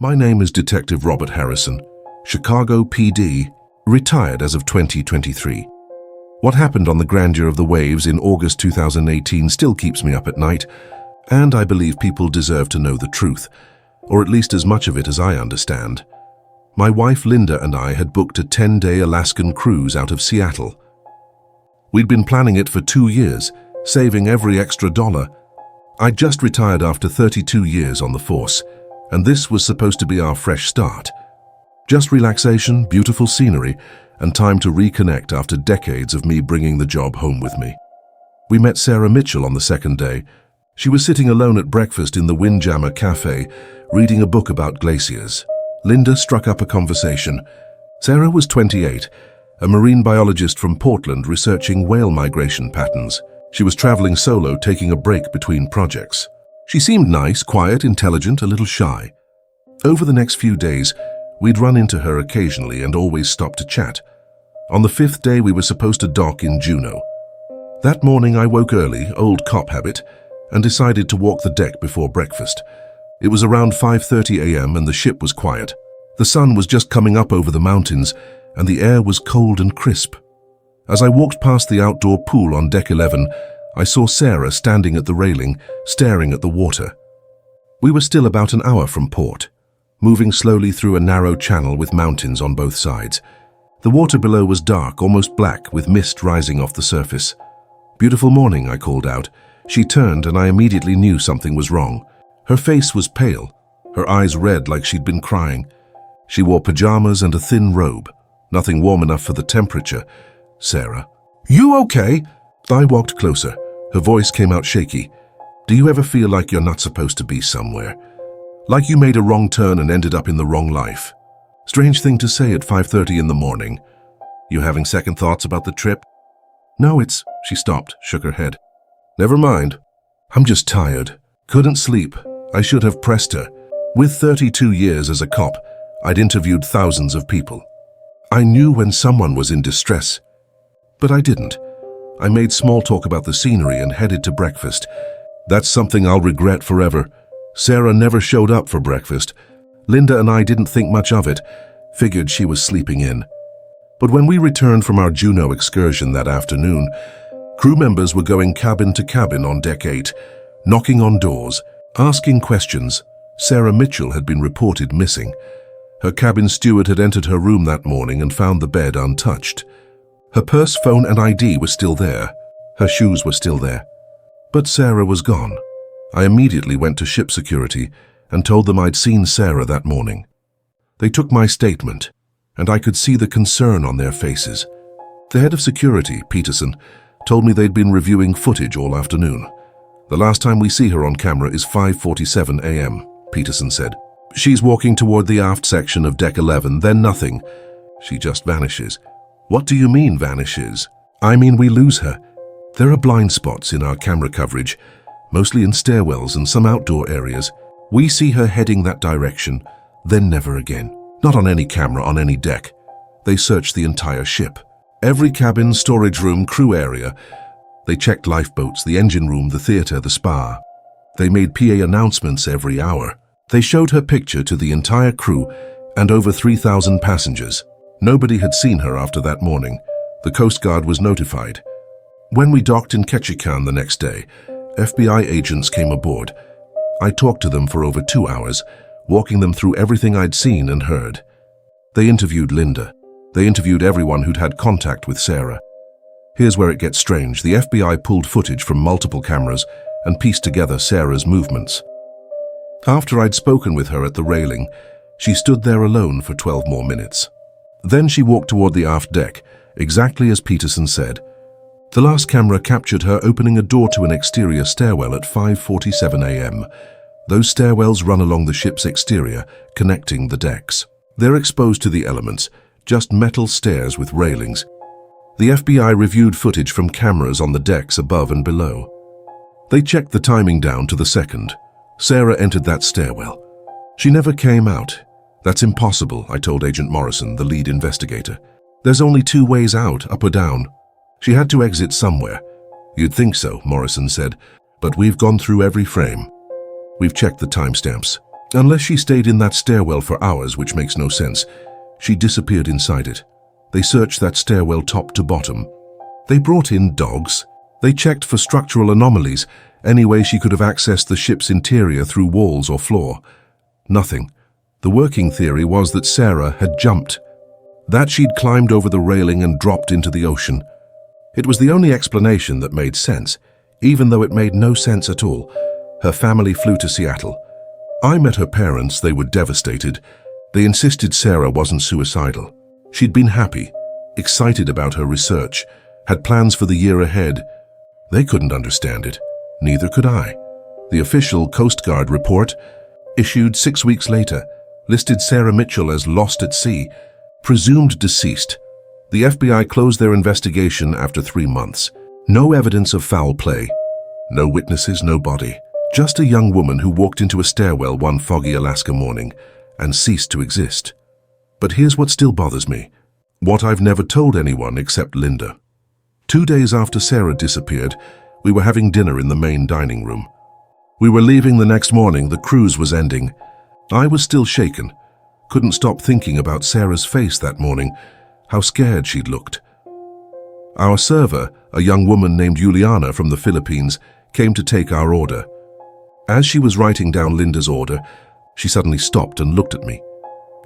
My name is Detective Robert Harrison, Chicago PD, retired as of 2023. What happened on the grandeur of the waves in August 2018 still keeps me up at night, and I believe people deserve to know the truth, or at least as much of it as I understand. My wife Linda and I had booked a 10-day Alaskan cruise out of Seattle. We'd been planning it for 2 years, saving every extra dollar. I'd just retired after 32 years on the force, and this was supposed to be our fresh start. Just relaxation, beautiful scenery, and time to reconnect after decades of me bringing the job home with me. We met Sarah Mitchell on the second day. She was sitting alone at breakfast in the Windjammer Cafe, reading a book about glaciers. Linda struck up a conversation. Sarah was 28, a marine biologist from Portland researching whale migration patterns. She was traveling solo, taking a break between projects. She seemed nice, quiet, intelligent, a little shy. Over the next few days, we'd run into her occasionally and always stop to chat. On the 5th day, we were supposed to dock in Juneau. That morning, I woke early, old cop habit, and decided to walk the deck before breakfast. It was around 5:30 a.m. and the ship was quiet. The sun was just coming up over the mountains, and the air was cold and crisp. As I walked past the outdoor pool on deck 11, I saw Sarah standing at the railing, staring at the water. We were still about an hour from port, moving slowly through a narrow channel with mountains on both sides. The water below was dark, almost black, with mist rising off the surface. "Beautiful morning," I called out. She turned, and I immediately knew something was wrong. Her face was pale, her eyes red like she'd been crying. She wore pajamas and a thin robe, nothing warm enough for the temperature. "Sarah, you okay?" I walked closer. Her voice came out shaky. "Do you ever feel like you're not supposed to be somewhere? Like you made a wrong turn and ended up in the wrong life? Strange thing to say at 5:30 in the morning. You having second thoughts about the trip?" "No, it's..." She stopped, shook her head. "Never mind. I'm just tired. Couldn't sleep. I should have pressed her. With 32 years as a cop, I'd interviewed thousands of people. I knew when someone was in distress. But I didn't. I made small talk about the scenery and headed to breakfast. That's something I'll regret forever. Sarah never showed up for breakfast. Linda and I didn't think much of it, figured she was sleeping in. But when we returned from our Juneau excursion that afternoon, crew members were going cabin to cabin on deck 8, knocking on doors, asking questions. Sarah Mitchell had been reported missing. Her cabin steward had entered her room that morning and found the bed untouched. Her purse, phone, and ID were still there. Her shoes were still there. But Sarah was gone. I immediately went to ship security and told them I'd seen Sarah that morning. They took my statement, and I could see the concern on their faces. The head of security, Peterson, told me they'd been reviewing footage all afternoon. "The last time we see her on camera is 5:47 a.m., Peterson said. "She's walking toward the aft section of deck 11, then nothing. She just vanishes." "What do you mean, vanishes?" "I mean we lose her. There are blind spots in our camera coverage, mostly in stairwells and some outdoor areas. We see her heading that direction, then never again. Not on any camera, on any deck. They searched the entire ship. Every cabin, storage room, crew area. They checked lifeboats, the engine room, the theater, the spa. They made PA announcements every hour. They showed her picture to the entire crew and over 3,000 passengers. Nobody had seen her after that morning. The Coast Guard was notified. When we docked in Ketchikan the next day, FBI agents came aboard. I talked to them for over 2 hours, walking them through everything I'd seen and heard. They interviewed Linda. They interviewed everyone who'd had contact with Sarah. Here's where it gets strange. The FBI pulled footage from multiple cameras and pieced together Sarah's movements. After I'd spoken with her at the railing, she stood there alone for 12 more minutes. Then she walked toward the aft deck, exactly as Peterson said. The last camera captured her opening a door to an exterior stairwell at 5:47 a.m. Those stairwells run along the ship's exterior, connecting the decks. They're exposed to the elements, just metal stairs with railings. The FBI reviewed footage from cameras on the decks above and below. They checked the timing down to the second. Sarah entered that stairwell. She never came out. "That's impossible," I told Agent Morrison, the lead investigator. "There's only 2 ways out, up or down. She had to exit somewhere." "You'd think so," Morrison said, "but we've gone through every frame. We've checked the timestamps. Unless she stayed in that stairwell for hours, which makes no sense. She disappeared inside it. They searched that stairwell top to bottom. They brought in dogs. They checked for structural anomalies, any way she could have accessed the ship's interior through walls or floor. Nothing. The working theory was that Sarah had jumped, that she'd climbed over the railing and dropped into the ocean. It was the only explanation that made sense, even though it made no sense at all. Her family flew to Seattle. I met her parents. They were devastated. They insisted Sarah wasn't suicidal. She'd been happy, excited about her research, had plans for the year ahead. They couldn't understand it. Neither could I. The official Coast Guard report, issued 6 weeks later, listed Sarah Mitchell as lost at sea, presumed deceased. The FBI closed their investigation after 3 months. No evidence of foul play. No witnesses, no body. Just a young woman who walked into a stairwell one foggy Alaska morning and ceased to exist. But here's what still bothers me. What I've never told anyone except Linda. 2 days after Sarah disappeared, we were having dinner in the main dining room. We were leaving the next morning. The cruise was ending. I was still shaken. Couldn't stop thinking about Sarah's face that morning, how scared she'd looked. Our server, a young woman named Juliana from the Philippines, came to take our order. As she was writing down Linda's order, she suddenly stopped and looked at me.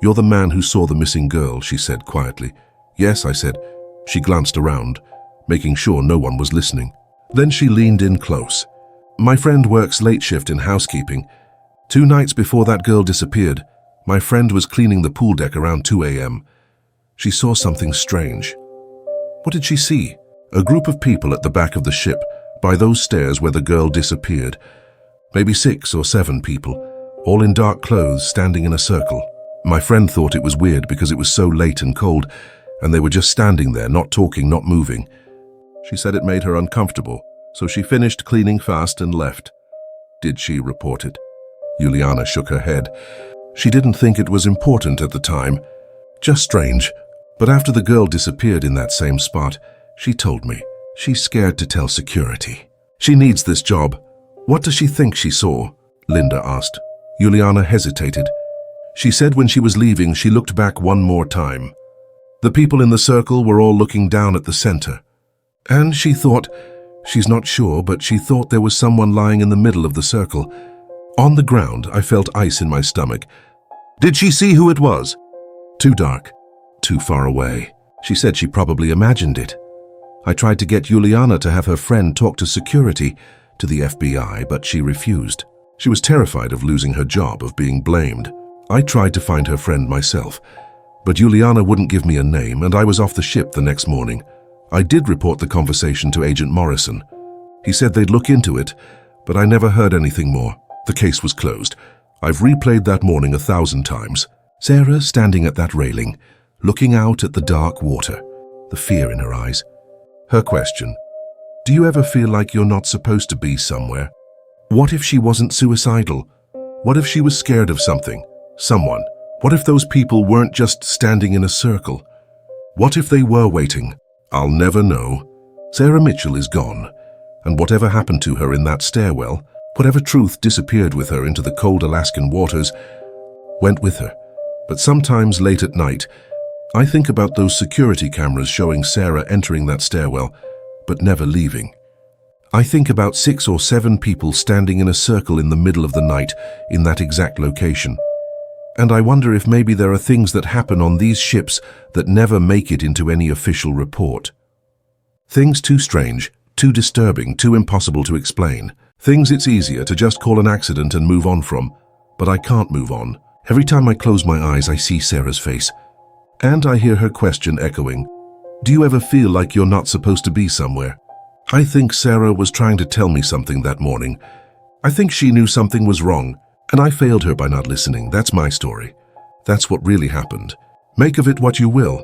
"You're the man who saw the missing girl," she said quietly. "Yes," I said. She glanced around, making sure no one was listening. Then she leaned in close. "My friend works late shift in housekeeping. 2 nights before that girl disappeared, my friend was cleaning the pool deck around 2 a.m. She saw something strange." "What did she see?" "A group of people at the back of the ship, by those stairs where the girl disappeared. Maybe 6 or 7 people, all in dark clothes, standing in a circle. My friend thought it was weird because it was so late and cold, and they were just standing there, not talking, not moving. She said it made her uncomfortable, so she finished cleaning fast and left." "Did she report it?" Juliana shook her head. "She didn't think it was important at the time. Just strange. But after the girl disappeared in that same spot, she told me she's scared to tell security. She needs this job." "What does she think she saw?" Linda asked. Juliana hesitated. She said when she was leaving, she looked back one more time. The people in the circle were all looking down at the center. And she thought, she's not sure, but she thought there was someone lying in the middle of the circle. On the ground, I felt ice in my stomach. "Did she see who it was?" "Too dark, too far away." She said she probably imagined it. I tried to get Juliana to have her friend talk to security, to the FBI, but she refused. She was terrified of losing her job, of being blamed. I tried to find her friend myself, but Juliana wouldn't give me a name, and I was off the ship the next morning. I did report the conversation to Agent Morrison. He said they'd look into it, but I never heard anything more. The case was closed. I've replayed that morning 1,000 times. Sarah standing at that railing, looking out at the dark water, the fear in her eyes. Her question: "Do you ever feel like you're not supposed to be somewhere? What if she wasn't suicidal? What if she was scared of something, someone? What if those people weren't just standing in a circle? What if they were waiting? I'll never know. Sarah Mitchell is gone, and whatever happened to her in that stairwell, whatever truth disappeared with her into the cold Alaskan waters, went with her. But sometimes late at night, I think about those security cameras showing Sarah entering that stairwell, but never leaving. I think about 6 or 7 people standing in a circle in the middle of the night in that exact location. And I wonder if maybe there are things that happen on these ships that never make it into any official report. Things too strange, too disturbing, too impossible to explain. Things it's easier to just call an accident and move on from. But I can't move on. Every time I close my eyes, I see Sarah's face. And I hear her question echoing. "Do you ever feel like you're not supposed to be somewhere?" I think Sarah was trying to tell me something that morning. I think she knew something was wrong, and I failed her by not listening. That's my story. That's what really happened. Make of it what you will.